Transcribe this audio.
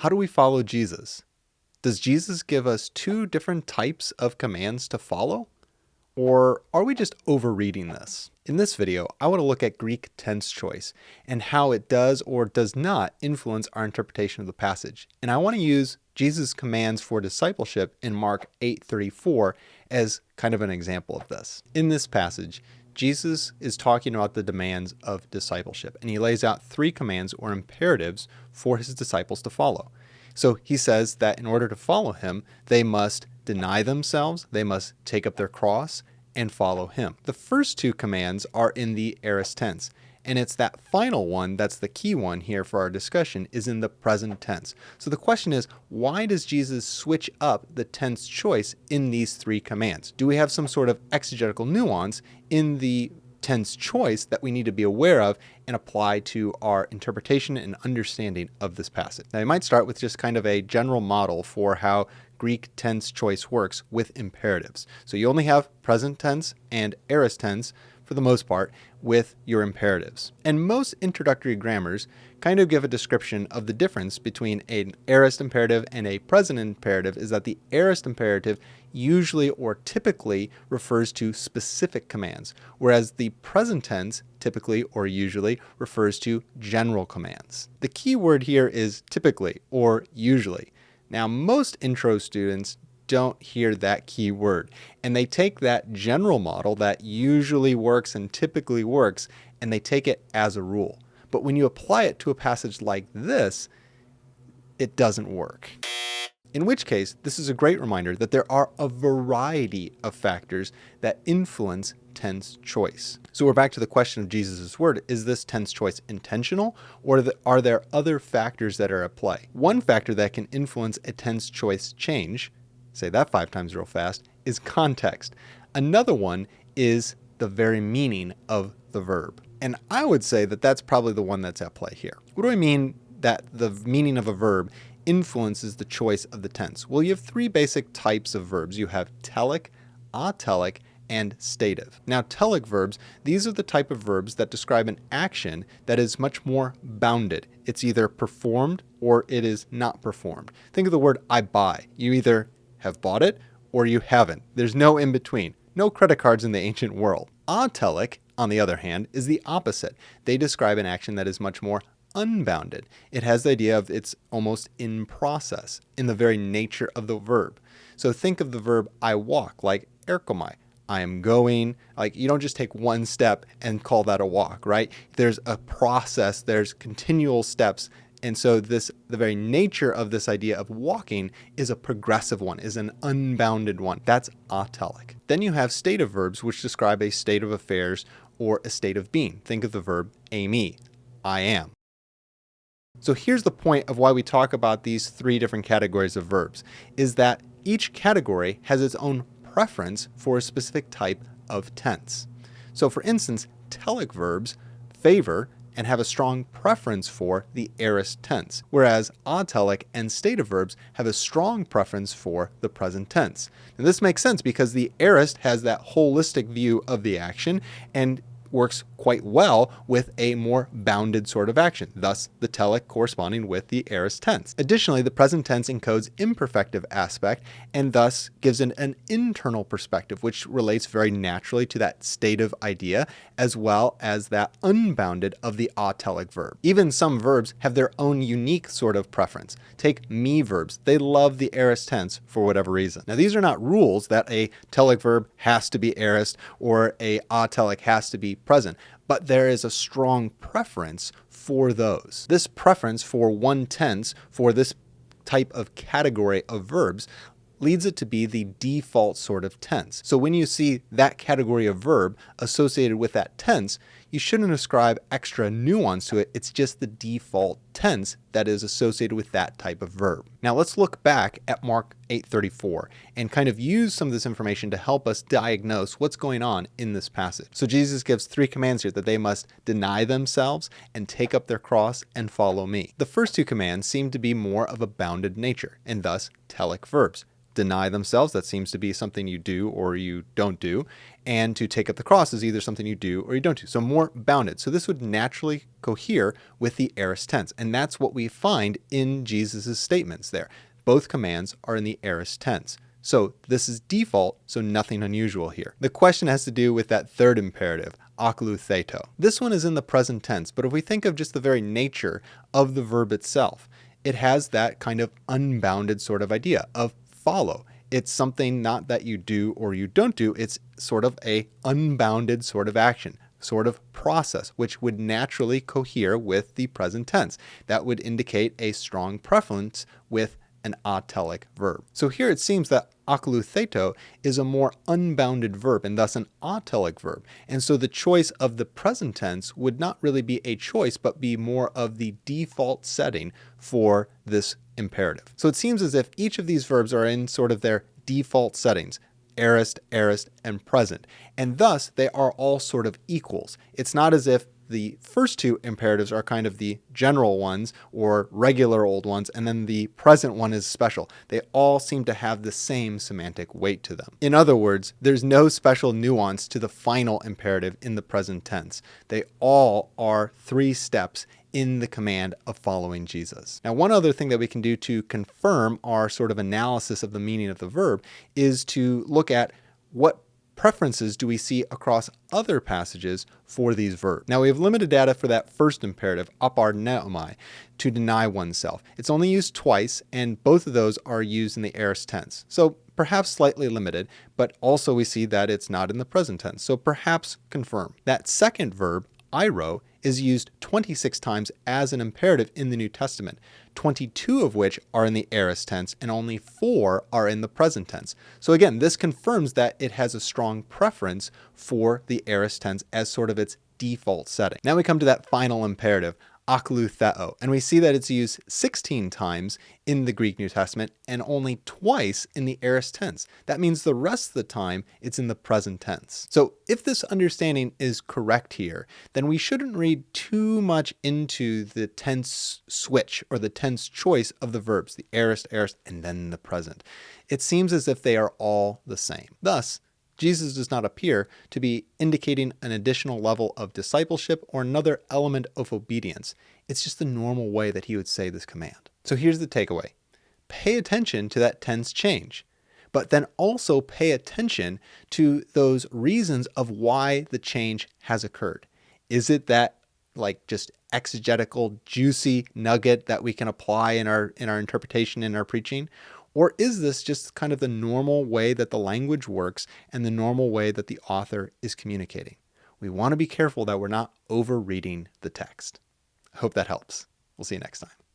How do we follow Jesus? Does Jesus give us two different types of commands to follow? Or are we just overreading this? In this video, I want to look at Greek tense choice and how it does or does not influence our interpretation of the passage. And I want to use Jesus' commands for discipleship in Mark 8:34 as kind of an example of this. In this passage, Jesus is talking about the demands of discipleship, and he lays out three commands or imperatives for his disciples to follow. So he says that in order to follow him, they must deny themselves, they must take up their cross, and follow him. The first two commands are in the aorist tense, and it's that final one that's the key one here for our discussion is in the present tense. So the question is, why does Jesus switch up the tense choice in these three commands? Do we have some sort of exegetical nuance in the tense choice that we need to be aware of and apply to our interpretation and understanding of this passage? Now, I might start with just kind of a general model for how Greek tense choice works with imperatives. So you only have present tense and aorist tense for the most part with your imperatives. And most introductory grammars kind of give a description of the difference between an aorist imperative and a present imperative is that the aorist imperative usually or typically refers to specific commands, whereas the present tense typically or usually refers to general commands. The key word here is typically or usually. Now, most intro students don't hear that key word, and they take that general model that usually works and typically works, and they take it as a rule. But when you apply it to a passage like this, it doesn't work. In which case, this is a great reminder that there are a variety of factors that influence tense choice. So we're back to the question of Jesus' word. Is this tense choice intentional, or are there other factors that are at play? One factor that can influence a tense choice change, say that 5 times real fast, is context. Another one is the very meaning of the verb. And I would say that that's probably the one that's at play here. What do I mean that the meaning of a verb influences the choice of the tense? Well, you have 3 basic types of verbs. You have telic, atelic, and stative. Now, telic verbs, these are the type of verbs that describe an action that is much more bounded. It's either performed or it is not performed. Think of the word I buy. You either have bought it or you haven't. There's no in between. No credit cards in the ancient world. Atelic, on the other hand, is the opposite. They describe an action that is much more unbounded. It has the idea of it's almost in process, in the very nature of the verb. So think of the verb I walk like erkomai. I am going. Like, you don't just take one step and call that a walk, right? There's a process, there's continual steps. And so the very nature of this idea of walking is a progressive one, is an unbounded one. That's atelic. Then you have stative verbs, which describe a state of affairs or a state of being. Think of the verb eimi, I am. So here's the point of why we talk about these 3 different categories of verbs, is that each category has its own preference for a specific type of tense. So for instance, telic verbs favor and have a strong preference for the aorist tense, whereas atelic and stative verbs have a strong preference for the present tense. And this makes sense because the aorist has that holistic view of the action and works quite well with a more bounded sort of action, thus the telic corresponding with the aorist tense. Additionally, the present tense encodes imperfective aspect and thus gives an internal perspective, which relates very naturally to that stative idea, as well as that unbounded of the atelic verb. Even some verbs have their own unique sort of preference. Take me verbs. They love the aorist tense for whatever reason. Now, these are not rules that a telic verb has to be aorist or a atelic has to be present, but there is a strong preference for those. This preference for one tense for this type of category of verbs leads it to be the default sort of tense. So when you see that category of verb associated with that tense, you shouldn't ascribe extra nuance to it. It's just the default tense that is associated with that type of verb. Now let's look back at Mark 8:34 and kind of use some of this information to help us diagnose what's going on in this passage. So Jesus gives 3 commands here that they must deny themselves and take up their cross and follow me. The first 2 commands seem to be more of a bounded nature and thus telic verbs. deny themselves. That seems to be something you do or you don't do. And to take up the cross is either something you do or you don't do. So more bounded. So this would naturally cohere with the aorist tense. And that's what we find in Jesus' statements there. Both commands are in the aorist tense. So this is default, so nothing unusual here. The question has to do with that third imperative, aklutheto. This one is in the present tense, but if we think of just the very nature of the verb itself, it has that kind of unbounded sort of idea of follow. It's something not that you do or you don't do, it's sort of a unbounded sort of action, sort of process, which would naturally cohere with the present tense. That would indicate a strong preference with an atelic verb. So here it seems that aklutheto is a more unbounded verb and thus an atelic verb. And so the choice of the present tense would not really be a choice, but be more of the default setting for this imperative. So it seems as if each of these verbs are in sort of their default settings, aorist, and present. And thus they are all sort of equals. It's not as if the first two imperatives are kind of the general ones or regular old ones, and then the present one is special. They all seem to have the same semantic weight to them. In other words, there's no special nuance to the final imperative in the present tense. They all are 3 steps in the command of following Jesus. Now, one other thing that we can do to confirm our sort of analysis of the meaning of the verb is to look at what preferences do we see across other passages for these verbs. Now we have limited data for that first imperative, aparneomai, to deny oneself. It's only used twice, and both of those are used in the aorist tense. So perhaps slightly limited, but also we see that it's not in the present tense. So perhaps confirm. That second verb, airo, is used 26 times as an imperative in the New Testament, 22 of which are in the aorist tense and only 4 are in the present tense. So again, this confirms that it has a strong preference for the aorist tense as sort of its default setting. Now we come to that final imperative, aklutheo, and we see that it's used 16 times in the Greek New Testament and only twice in the aorist tense. That means the rest of the time it's in the present tense. So if this understanding is correct here, then we shouldn't read too much into the tense switch or the tense choice of the verbs, the aorist, and then the present. It seems as if they are all the same. Thus, Jesus does not appear to be indicating an additional level of discipleship or another element of obedience. It's just the normal way that he would say this command. So here's the takeaway. Pay attention to that tense change, but then also pay attention to those reasons of why the change has occurred. Is it that just exegetical, juicy nugget that we can apply in our interpretation, in our preaching? Or is this just kind of the normal way that the language works and the normal way that the author is communicating? We want to be careful that we're not overreading the text. I hope that helps. We'll see you next time.